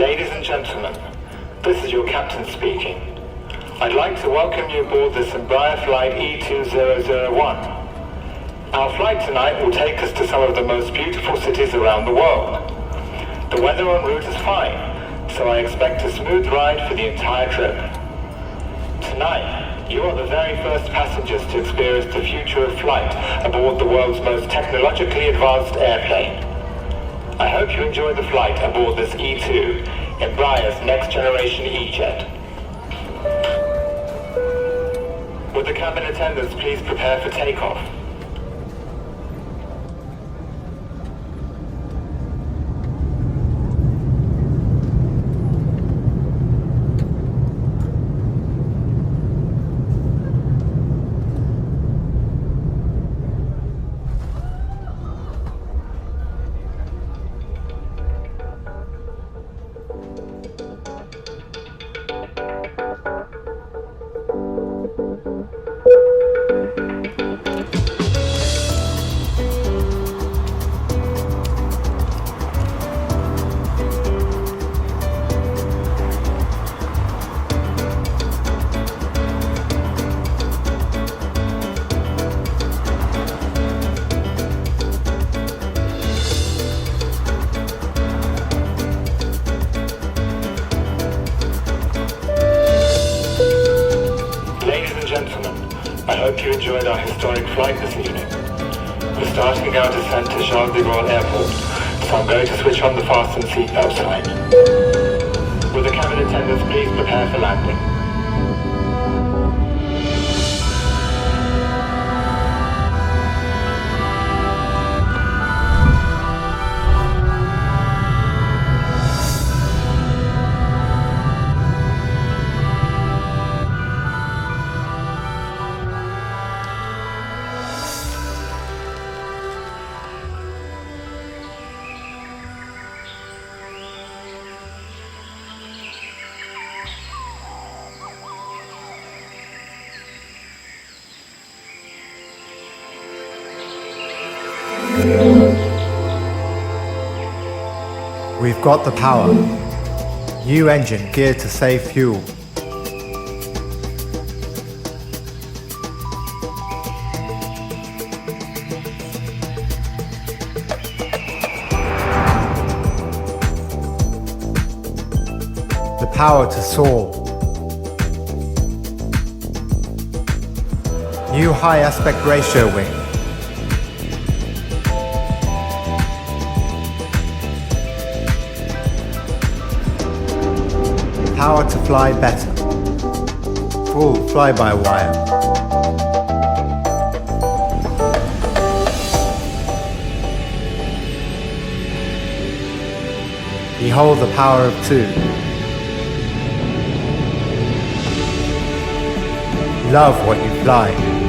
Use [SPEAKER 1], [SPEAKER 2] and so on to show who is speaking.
[SPEAKER 1] Ladies and gentlemen, this is your captain speaking. I'd like to welcome you aboard this Embraer flight E2001. Our flight tonight will take us to some of the most beautiful cities around the world. The weather en route is fine, so I expect a smooth ride for the entire trip. Tonight, you are the very first passengers to experience the future of flight aboard the world's most technologically advanced airplane. I hope you enjoy the flight aboard this E2, Embraer's next generation E-Jet. Would the cabin attendants please prepare for takeoff? I hope you enjoyed our historic flight this evening. We're starting our descent to Charles de Gaulle Airport, so I'm going to switch on the fasten seatbelt sign. Will the cabin attendants please prepare for landing?
[SPEAKER 2] We've got the power. New engine geared to save fuel. The power to soar. New high aspect ratio wing. Power to fly better. Full fly-by-wire. Behold the power of two. Love what you fly.